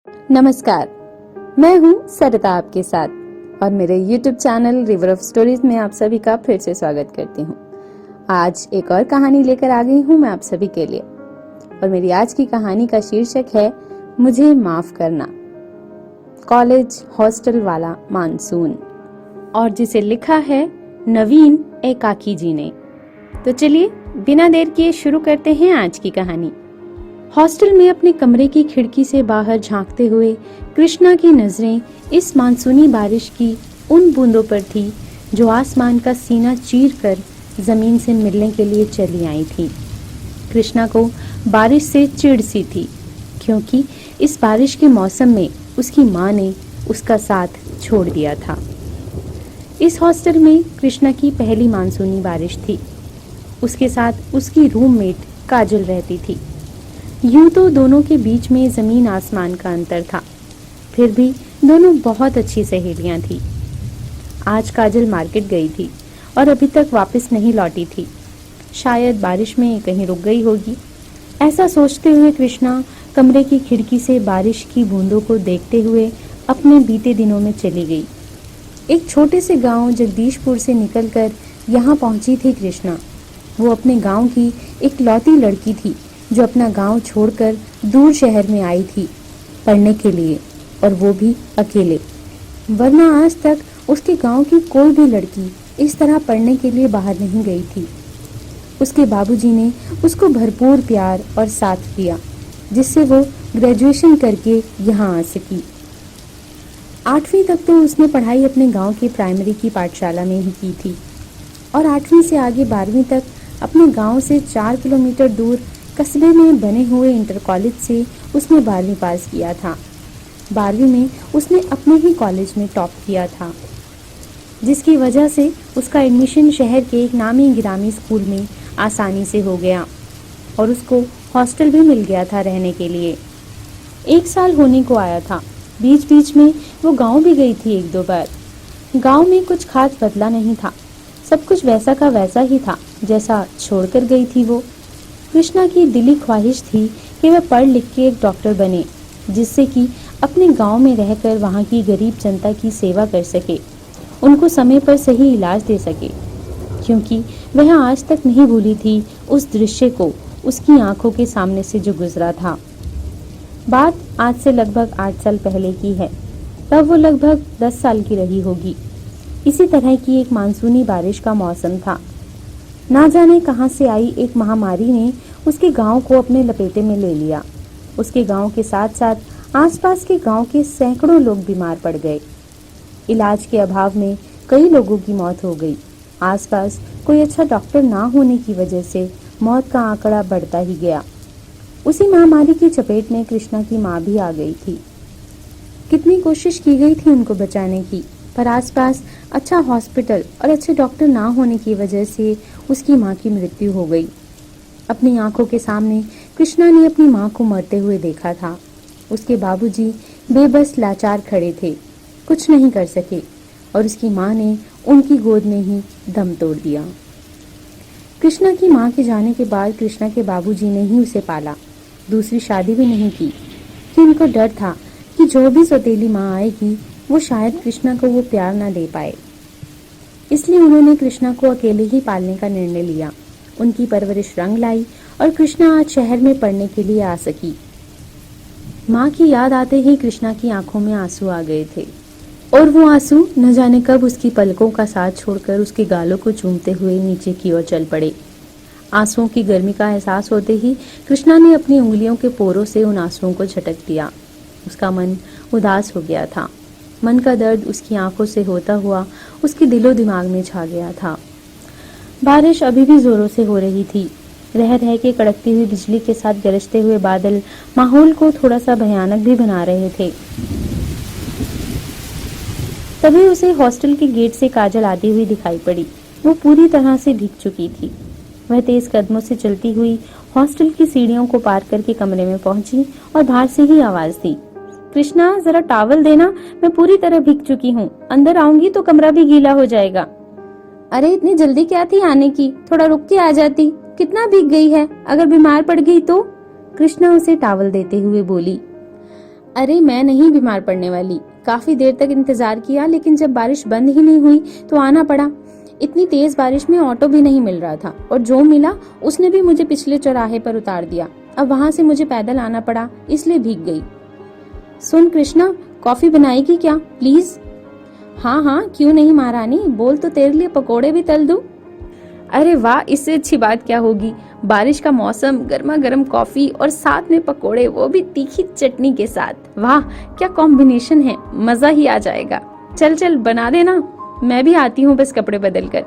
नमस्कार, मैं हूँ सरिता आपके साथ और मेरे YouTube channel river of stories में आप सभी का फिर से स्वागत करती हूँ। आज एक और कहानी लेकर आ गई हूँ मैं आप सभी के लिए और मेरी आज की कहानी का शीर्षक है मुझे माफ करना। कॉलेज हॉस्टल वाला मानसून, और जिसे लिखा है नवीन एकाकी जी ने। तो चलिए बिना देर किए शुरू करते हैं आज की कहानी। हॉस्टल में अपने कमरे की खिड़की से बाहर झांकते हुए कृष्णा की नजरें इस मानसूनी बारिश की उन बूंदों पर थी जो आसमान का सीना चीर कर जमीन से मिलने के लिए चली आई थी। कृष्णा को बारिश से चिढ़ सी थी क्योंकि इस बारिश के मौसम में उसकी माँ ने उसका साथ छोड़ दिया था। इस हॉस्टल में कृष्णा की पहली मानसूनी बारिश थी। उसके साथ उसकी रूममेट काजल रहती थी। यूं तो दोनों के बीच में जमीन आसमान का अंतर था, फिर भी दोनों बहुत अच्छी सहेलियां थी। आज काजल मार्केट गई थी और अभी तक वापस नहीं लौटी थी। शायद बारिश में कहीं रुक गई होगी। ऐसा सोचते हुए कृष्णा कमरे की खिड़की से बारिश की बूंदों को देखते हुए अपने बीते दिनों में चली गई। एक छोटे से गांव जगदीशपुर से निकलकर यहाँ पहुंची थी कृष्णा। वो अपने गांव की एक लौती लड़की थी जो अपना गांव छोड़कर दूर शहर में आई थी पढ़ने के लिए, और वो भी अकेले। वरना आज तक उसके गांव की कोई भी लड़की इस तरह पढ़ने के लिए बाहर नहीं गई थी। उसके बाबूजी ने उसको भरपूर प्यार और साथ दिया, जिससे वो ग्रेजुएशन करके यहाँ आ सकी। 8वीं तक तो उसने पढ़ाई अपने गांव की प्राइमरी की पाठशाला में ही की थी और 8वीं से आगे 12वीं तक अपने गांव से 4 किलोमीटर दूर कस्बे में बने हुए इंटर कॉलेज से उसने 12वीं पास किया था। 12वीं में उसने अपने ही कॉलेज में टॉप किया था, जिसकी वजह से उसका एडमिशन शहर के एक नामी गिरामी स्कूल में आसानी से हो गया और उसको हॉस्टल भी मिल गया था रहने के लिए। 1 साल होने को आया था। बीच बीच में वो गांव भी गई थी 1-2 बार। गांव में कुछ खास बदला नहीं था, सब कुछ वैसा का वैसा ही था जैसा छोड़कर गई थी वो। कृष्णा की दिली ख्वाहिश थी कि वह पढ़ लिख के एक डॉक्टर बने, जिससे कि अपने गांव में रहकर वहां की गरीब जनता की सेवा कर सके, उनको समय पर सही इलाज दे सके, क्योंकि वह आज तक नहीं भूली थी उस दृश्य को उसकी आंखों के सामने से जो गुजरा था। बात आज से लगभग 8 साल पहले की है। तब वो लगभग 10 साल की रही होगी। इसी तरह की एक मानसूनी बारिश का मौसम था। ना जाने कहां से आई एक महामारी ने उसके गांव को अपने लपेटे में ले लिया। उसके गांव के साथ साथ आसपास के गांव के सैकड़ों लोग बीमार पड़ गए। इलाज के अभाव में कई लोगों की मौत हो गई। आसपास कोई अच्छा डॉक्टर ना होने की वजह से मौत का आंकड़ा बढ़ता ही गया। उसी महामारी की चपेट में कृष्णा की माँ भी आ गई थी। कितनी कोशिश की गई थी उनको बचाने की, पर आसपास अच्छा हॉस्पिटल और अच्छे डॉक्टर ना होने की वजह से उसकी माँ की मृत्यु हो गई। अपनी आंखों के सामने कृष्णा ने अपनी माँ को मरते हुए देखा था। उसके बाबूजी बेबस लाचार खड़े थे, कुछ नहीं कर सके, और उसकी माँ ने उनकी गोद में ही दम तोड़ दिया। कृष्णा की माँ के जाने के बाद कृष्णा के बाबूजी ने ही उसे पाला, दूसरी शादी भी नहीं की, कि उनको डर था कि जो भी सौतेली माँ आएगी वो शायद कृष्णा को वो प्यार ना दे पाए। इसलिए उन्होंने कृष्णा को अकेले ही पालने का निर्णय लिया। उनकी परवरिश रंग लाई और कृष्णा आज शहर में पढ़ने के लिए आ सकी। माँ की याद आते ही कृष्णा की आंखों में आंसू आ गए थे, और वो आंसू न जाने कब उसकी पलकों का साथ छोड़कर उसके गालों को चूमते हुए नीचे की ओर चल पड़े। आंसुओं की गर्मी का एहसास होते ही कृष्णा ने अपनी उंगलियों के पोरों से उन आंसुओं को झटक दिया। उसका मन उदास हो गया था। मन का दर्द उसकी आंखों से होता हुआ उसके दिलो दिमाग में छा गया था। बारिश अभी भी जोरों से हो रही थी। रह रह के कड़कती हुई बिजली के साथ गरजते हुए बादल माहौल को थोड़ा सा भयानक भी बना रहे थे। तभी उसे हॉस्टल के गेट से काजल आती हुई दिखाई पड़ी। वो पूरी तरह से भीग चुकी थी। वह तेज कदमों से चलती हुई हॉस्टल की सीढ़ियों को पार करके कमरे में पहुंची और बाहर से ही आवाज दी, कृष्णा जरा टॉवल देना, मैं पूरी तरह भीग चुकी हूँ, अंदर आऊंगी तो कमरा भी गीला हो जाएगा। अरे इतनी जल्दी क्या थी आने की, थोड़ा रुक के आ जाती, कितना भीग गई है, अगर बीमार पड़ गई तो? कृष्णा उसे टॉवल देते हुए बोली। अरे मैं नहीं बीमार पड़ने वाली। काफी देर तक इंतजार किया लेकिन जब बारिश बंद ही नहीं हुई तो आना पड़ा। इतनी तेज बारिश में ऑटो भी नहीं मिल रहा था और जो मिला उसने भी मुझे पिछले चौराहे पर उतार दिया। अब वहां से मुझे पैदल आना पड़ा, इसलिए भीग गई। सुन कृष्णा, कॉफी बनाएगी क्या प्लीज? हाँ हाँ क्यों नहीं महारानी, बोल तो तेरे लिए पकोड़े भी तल दूं। अरे वाह, इससे अच्छी बात क्या होगी। बारिश का मौसम, गर्मा गर्म कॉफी और साथ में पकोड़े, वो भी तीखी चटनी के साथ। वाह क्या कॉम्बिनेशन है, मजा ही आ जाएगा। चल चल बना देना, मैं भी आती हूँ बस कपड़े बदल कर।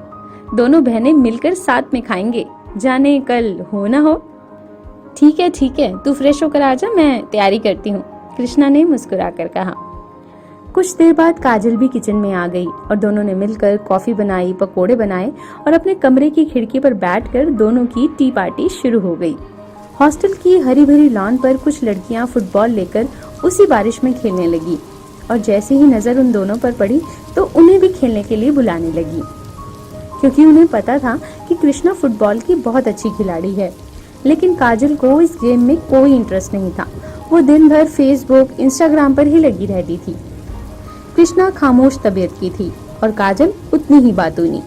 दोनों बहनें मिलकर साथ में खाएंगे, जाने कल हो ना हो। ठीक है तू फ्रेश होकर आ जा, मैं तैयारी करती हूँ, कृष्णा ने मुस्कुराकर कहा। कुछ देर बाद काजल भी किचन में आ गई और दोनों ने मिलकर कॉफी बनाई, पकोड़े बनाए और अपने कमरे की खिड़की पर बैठकर दोनों की टी पार्टी शुरू हो गई। हॉस्टल की हरी भरी लॉन पर कुछ लड़कियां फुटबॉल लेकर उसी बारिश में खेलने लगी और जैसे ही नजर उन दोनों पर पड़ी तो उन्हें भी खेलने के लिए बुलाने लगी, क्योंकि उन्हें पता था कि कृष्णा फुटबॉल की बहुत अच्छी खिलाड़ी है। लेकिन काजल को इस गेम में कोई इंटरेस्ट नहीं था। वो दिन भर फेसबुक, इंस्टाग्राम पर ही लगी रहती थी। कृष्णा खामोश तबीयत की थी और काजल उतनी ही बातूनी।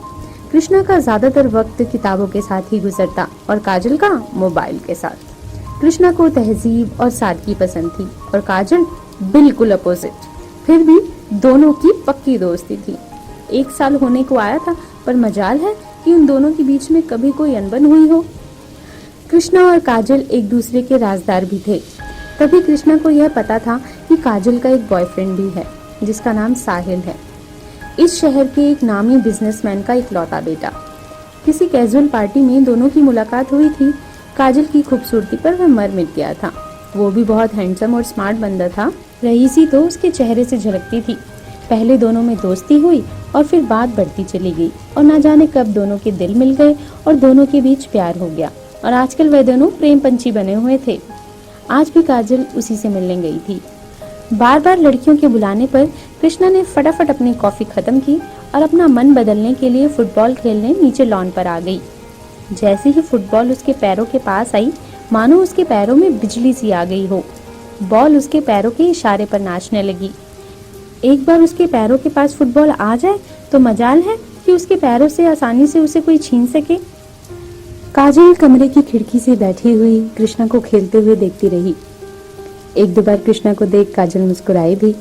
कृष्णा का ज्यादातर वक्त किताबों के साथ ही गुजरता और काजल का मोबाइल के साथ। कृष्णा को तहजीब और सादगी पसंद थी और काजल बिल्कुल अपोजिट। फिर भी दोनों की पक्की दोस्ती थी। 1 साल होने को आया था, पर मजाल है कि उन दोनों के बीच में कभी कोई अनबन हुई हो। कृष्णा और काजल एक दूसरे के राजदार भी थे। तभी कृष्णा को यह पता था कि काजल का एक बॉयफ्रेंड भी है जिसका नाम साहिल है, इस शहर के एक नामी बिजनेसमैन का इकलौता बेटा। किसी कैजुअल पार्टी में दोनों की मुलाकात हुई थी। काजल की खूबसूरती पर वह मर मिट गया था। वो भी बहुत हैंडसम और स्मार्ट बंदा था। रईसी तो उसके चेहरे से झलकती थी। पहले दोनों में दोस्ती हुई और फिर बात बढ़ती चली गई और ना जाने कब दोनों के दिल मिल गए और दोनों के बीच प्यार हो गया और आजकल वे दोनों प्रेम पंछी बने हुए थे। आज भी काजल उसी से मिलने गई थी। बार बार लड़कियों के बुलाने पर कृष्णा ने फटाफट अपनी कॉफी खत्म की और अपना मन बदलने के लिए फुटबॉल खेलने नीचे लॉन पर आ गई। जैसे ही फुटबॉल उसके पैरों के पास आई, मानो उसके पैरों में बिजली सी आ गई हो। बॉल उसके पैरों के इशारे पर नाचने लगी। एक बार उसके पैरों के पास फुटबॉल आ जाए तो मजाल है कि उसके पैरों से आसानी से उसे कोई छीन सके। काजल कमरे की खिड़की से बैठी हुई कृष्णा को खेलते हुए देखती रही। 1-2 बार कृष्णा को देख काजल मुस्कुराई भी।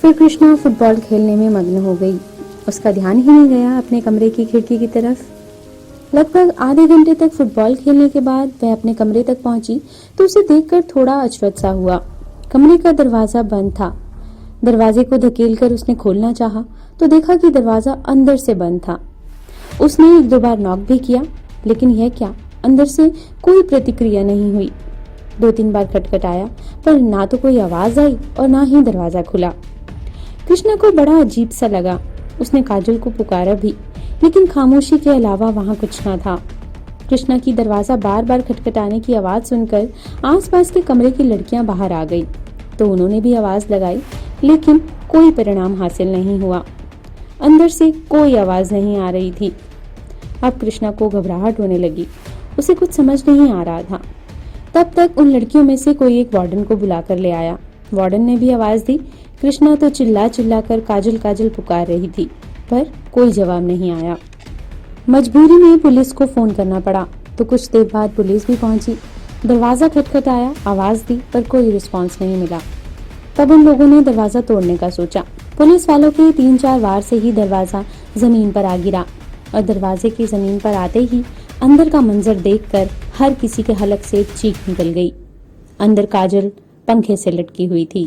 फिर कृष्णा फुटबॉल खेलने में मग्न हो गई। उसका ध्यान ही नहीं गया अपने कमरे की खिड़की की तरफ। लगभग आधे घंटे तक फुटबॉल खेलने के बाद वह अपने कमरे तक पहुंची तो उसे देखकर थोड़ा अचरज सा हुआ। कमरे का दरवाजा बंद था। दरवाजे को धकेलकर उसने खोलना चाहा तो देखा कि दरवाजा अंदर से बंद था। उसने 1-2 बार नॉक भी किया, लेकिन यह क्या, अंदर से कोई प्रतिक्रिया नहीं हुई। 2-3 बार खटखटाया पर ना तो कोई आवाज आई और ना ही दरवाजा खुला। कृष्णा को बड़ा अजीब सा लगा। उसने काजल को पुकारा भी, लेकिन खामोशी के अलावा वहां कुछ ना था। कृष्णा की दरवाजा बार बार खटखटाने की आवाज सुनकर आसपास के कमरे की लड़कियां बाहर आ गई तो उन्होंने भी आवाज लगाई, लेकिन कोई परिणाम हासिल नहीं हुआ। अंदर से कोई आवाज नहीं आ रही थी। अब कृष्णा को घबराहट होने लगी। उसे कुछ समझ नहीं आ रहा था। तब तक उन लड़कियों में से कोई एक वार्डन को बुलाकर ले आया। वार्डन ने भी आवाज दी। कृष्णा तो चिल्ला चिल्ला कर काजल काजल पुकार रही थी, पर कोई जवाब नहीं आया। मजबूरी में पुलिस को फोन करना पड़ा तो कुछ देर बाद पुलिस भी पहुंची। दरवाजा खटखटाया, आवाज दी, पर कोई रिस्पॉन्स नहीं मिला। तब उन लोगों ने दरवाजा तोड़ने का सोचा। पुलिस वालों के 3-4 वार से ही दरवाजा जमीन पर आ गिरा और दरवाजे की जमीन पर आते ही अंदर का मंजर देखकर हर किसी के हलक से चीख निकल गई। अंदर काजल पंखे से लटकी हुई थी।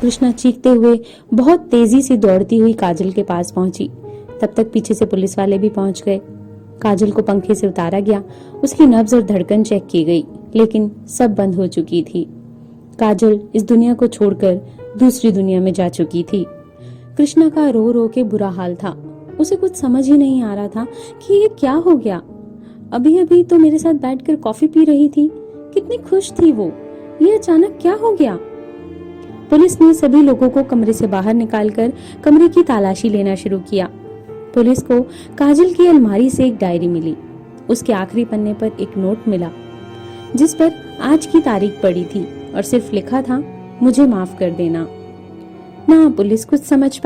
कृष्णा चीखते हुए बहुत तेजी से दौड़ती हुई काजल के पास पहुंची। तब तक पीछे से पुलिस वाले भी पहुंच गए। काजल को पंखे से उतारा गया। उसकी नब्ज और धड़कन चेक की गई, लेकिन सब बंद हो चुकी थी। काजल इस दुनिया को छोड़कर दूसरी दुनिया में जा चुकी थी। कृष्णा का रो रो के बुरा हाल था। उसे कुछ समझ ही नहीं आ रहा था कि ये क्या हो गया। अभी अभी तो मेरे साथ बैठकर कॉफी पी रही थी, कितनी खुश थी वो, ये अचानक क्या हो गया। पुलिस ने सभी लोगों को कमरे से बाहर निकालकर कमरे की तलाशी लेना शुरू किया। पुलिस को काजल की अलमारी से एक डायरी मिली। उसके आखिरी पन्ने पर एक नोट मिला जिस पर आज की तारीख पड़ी थी। और सिर्फ लिखा था, मुझे माफ कर देना। ना पुलिस कुछ समझ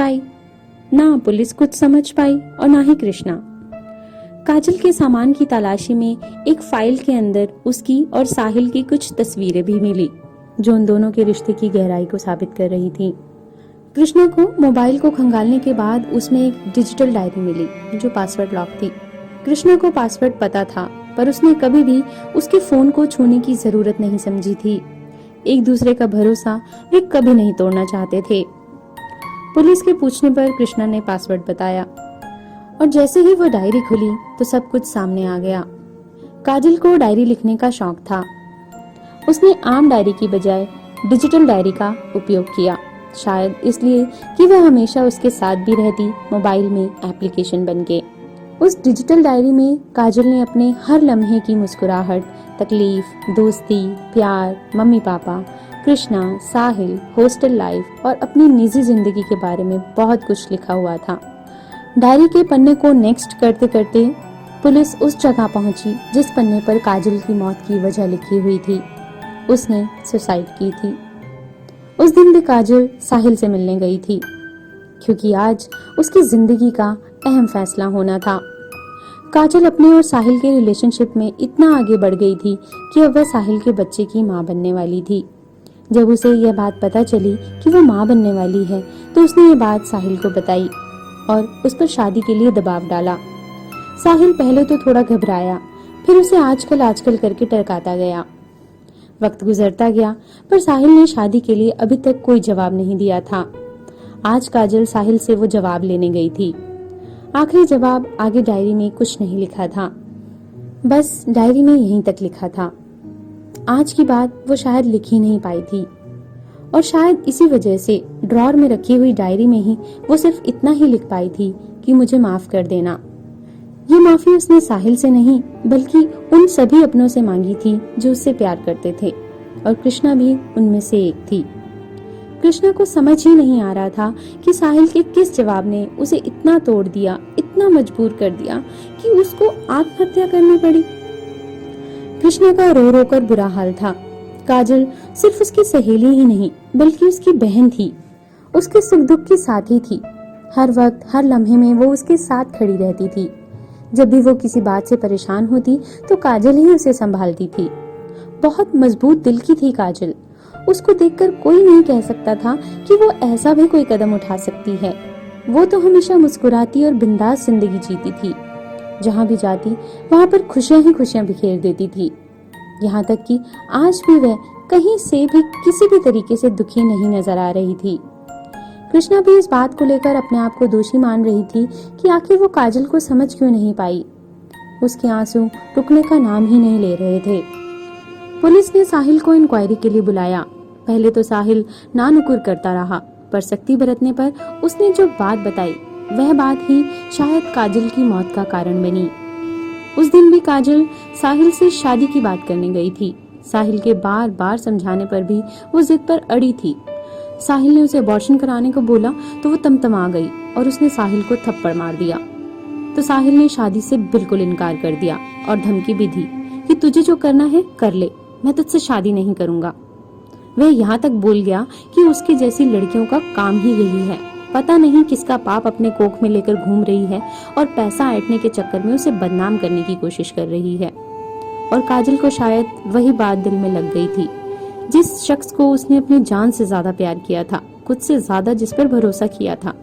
पाई, और ना ही कृष्णा। काजल के सामान की तलाशी में एक फाइल के अंदर उसकी और साहिल की कुछ तस्वीरें भी मिली, जो उन दोनों के रिश्ते की गहराई को साबित कर रही थी। कृष्णा को मोबाइल को खंगालने के बाद उसमें एक डिजिटल डायरी मिली जो पासवर्ड लॉक थी। कृष्णा को पासवर्ड पता था, पर उसने कभी भी उसके फोन को छूने की जरूरत नहीं समझी थी। एक दूसरे का भरोसा वे कभी नहीं तोड़ना चाहते थे। पुलिस के पूछने पर कृष्णा ने पासवर्ड बताया और जैसे ही वो डायरी खुली तो सब कुछ सामने आ गया। काजल को डायरी लिखने का शौक था। उसने आम डायरी की बजाय डिजिटल डायरी का उपयोग किया, शायद इसलिए कि वह हमेशा उसके साथ भी रहती, मोबाइल में एप्लीकेशन बनके। उस डिजिटल डायरी में काजल ने अपने हर लम्हे की मुस्कुराहट, तकलीफ, दोस्ती, प्यार, मम्मी पापा, कृष्णा, साहिल, हॉस्टल लाइफ और अपनी निजी जिंदगी के बारे में बहुत कुछ लिखा हुआ था। डायरी के पन्ने को नेक्स्ट करते करते पुलिस उस जगह पहुंची जिस पन्ने पर काजल की मौत की वजह लिखी हुई थी। उसने सुसाइड की थी। उस दिन भी काजल साहिल से मिलने गई थी, क्योंकि आज उसकी जिंदगी का अहम फैसला होना था। काजल अपने और साहिल के रिलेशनशिप में इतना आगे बढ़ गई थी कि अब वह साहिल के बच्चे की मां बनने वाली थी। जब उसे यह बात पता चली कि वो मां बनने वाली है, तो उसने ये बात साहिल को बताई और उस पर शादी के लिए दबाव डाला। साहिल पहले तो थोड़ा घबराया, फिर उसे आजकल करके टरकाता गया। वक्त गुजरता गया, पर साहिल ने शादी के लिए अभी तक कोई जवाब नहीं दिया था। आज काजल साहिल से वो जवाब लेने गई थी। आखिरी जवाब आगे डायरी में कुछ नहीं लिखा था, बस डायरी में यहीं तक लिखा था। आज की बात वो शायद लिख ही नहीं पाई थी, और शायद इसी वजह से ड्रॉर में रखी हुई डायरी में ही वो सिर्फ इतना ही लिख पाई थी कि मुझे माफ कर देना। ये माफी उसने साहिल से नहीं, बल्कि उन सभी अपनों से मांगी थी जो उससे प्यार करते थे, और कृष्णा भी उनमें से एक थी। कृष्णा को समझ ही नहीं आ रहा था कि साहिल के किस जवाब ने उसे इतना तोड़ दिया, इतना मजबूर कर दिया कि उसको आत्महत्या करनी पड़ी। कृष्णा का रो रो कर बुरा हाल था। काजल सिर्फ उसकी सहेली ही नहीं, बल्कि उसकी बहन थी, उसके सुख दुख की साथी थी। हर वक्त, हर लम्हे में वो उसके साथ खड़ी रहती थी। जब भी वो किसी बात से परेशान होती तो काजल ही उसे संभालती थी। बहुत मजबूत दिल की थी काजल। उसको देखकर कोई नहीं कह सकता था कि वो ऐसा भी कोई कदम उठा सकती है। वो तो हमेशा मुस्कुराती और बिंदास जिंदगी जीती थी। जहाँ भी जाती वहाँ पर खुशियां ही खुशियां बिखेर देती थी। यहाँ तक कि आज भी वह कहीं से भी किसी भी तरीके से दुखी नहीं नजर आ रही थी। कृष्णा भी इस बात को लेकर अपने आप को दोषी मान रही थी कि आखिर वो काजल को समझ क्यों नहीं पाई। उसके आंसू रुकने का नाम ही नहीं ले रहे थे। पुलिस ने साहिल को इंक्वायरी के लिए बुलाया। पहले तो साहिल नानुकुर करता रहा, पर सख्ती बरतने पर उसने जो बात बताई वह बात ही शायद काजल की मौत का कारण बनी। उस दिन भी काजल साहिल से शादी की बात करने गई थी। साहिल के बार बार समझाने पर भी वो जिद पर अड़ी थी। साहिल ने उसे अबॉर्शन कराने को बोला तो वो तमतमा गई और उसने साहिल को थप्पड़ मार दिया। तो साहिल ने शादी से बिल्कुल इनकार कर दिया और धमकी भी दी कि तुझे जो करना है कर ले, मैं तुझसे शादी नहीं करूंगा। वह यहाँ तक बोल गया कि उसकी जैसी लड़कियों का काम ही यही है। पता नहीं किसका पाप अपने कोख में लेकर घूम रही है और पैसा ऐंठने के चक्कर में उसे बदनाम करने की कोशिश कर रही है। और काजल को शायद वही बात दिल में लग गई थी। जिस शख्स को उसने अपनी जान से ज्यादा प्यार किया था, खुद से ज्यादा जिस पर भरोसा किया था,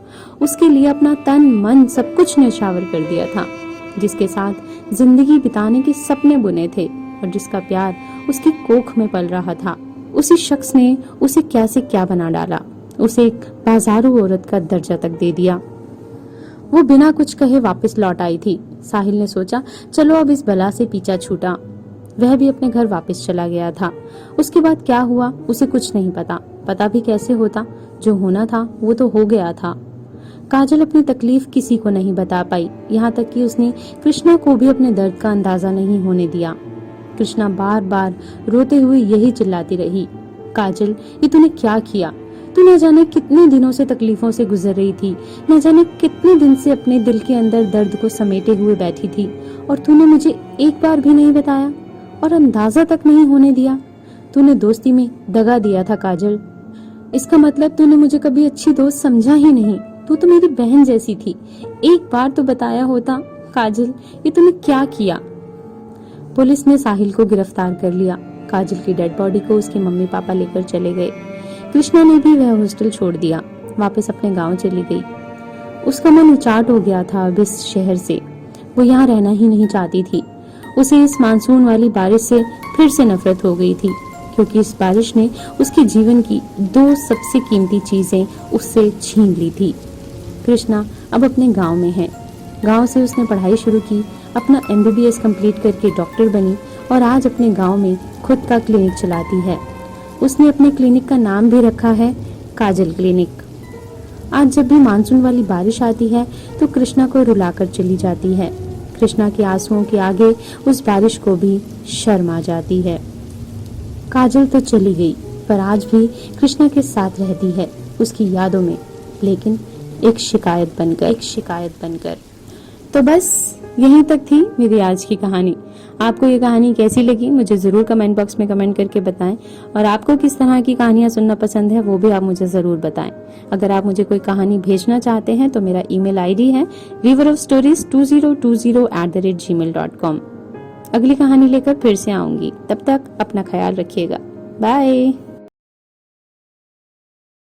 उसके लिए अपना तन मन सब कुछ न्यौछावर कर दिया था, जिसके साथ जिंदगी बिताने के सपने बुने थे और जिसका प्यार उसकी कोख में पल रहा था, उसी शख्स ने उसे क्या से क्या बना डाला। उसे एक बाजारू औरत का दर्जा तक दे दिया। वो बिना कुछ कहे वापस लौट आई थी। साहिल ने सोचा चलो अब इस बला से पीछा छूटा। वह भी अपने घर वापस चला गया था। उसके बाद क्या हुआ उसे कुछ नहीं पता भी कैसे होता। जो होना था वो तो हो गया था। काजल अपनी तकलीफ किसी को नहीं बता पाई, यहाँ तक कि उसने कृष्णा को भी अपने दर्द का अंदाजा नहीं होने दिया। कृष्णा बार बार रोते हुए यही चिल्लाती रही, काजल ये तूने क्या किया? तू न जाने कितने दिनों से तकलीफों से गुजर रही थी, न जाने कितने दिन से अपने दिल के अंदर दर्द को समेटे हुए बैठी थी, और तूने मुझे एक बार भी नहीं बताया और अंदाजा तक नहीं होने दिया। तूने दोस्ती में दगा दिया था काजल। इसका मतलब तूने मुझे कभी अच्छी दोस्त समझा ही नहीं। तू तो मेरी बहन जैसी थी। एक बार तो बताया होता। काजल, ये तूने क्या किया? पुलिस ने साहिल को गिरफ्तार कर लिया। काजल की डेड बॉडी को उसके मम्मी पापा लेकर चले गए। कृष्णा ने भी वह हॉस्टल छोड़ दिया, वापस अपने गांव चली गई। उसका मन उचाट हो गया था अब इस शहर से। वो यहाँ रहना ही नहीं चाहती थी। उसे इस मानसून वाली बारिश से फिर से नफरत हो गई थी, क्योंकि इस बारिश ने उसके जीवन की 2 सबसे कीमती चीजें उससे छीन ली थी। कृष्णा अब अपने गांव में है। गांव से उसने पढ़ाई शुरू की, अपना MBBS कंप्लीट करके डॉक्टर बनी और आज अपने गांव में खुद का क्लिनिक चलाती है। उसने अपने क्लिनिक का नाम भी रखा है काजल क्लिनिक। आज जब भी मानसून वाली बारिश आती है तो कृष्णा को रुलाकर चली जाती है। कृष्णा के आंसुओं के आगे उस बारिश को भी शर्म आ जाती है। काजल तो चली गई, पर आज भी कृष्णा के साथ रहती है, उसकी यादों में, लेकिन एक शिकायत बनकर। तो बस यहीं तक थी मेरी आज की कहानी। आपको ये कहानी कैसी लगी मुझे जरूर कमेंट बॉक्स में कमेंट करके बताएं, और आपको किस तरह की कहानियां सुनना पसंद है वो भी आप मुझे जरूर बताएं। अगर आप मुझे कोई कहानी भेजना चाहते हैं तो मेरा email ID है riverofstories2020@gmail.com। अगली कहानी लेकर फिर से आऊंगी, तब तक अपना ख्याल रखिएगा। बाय।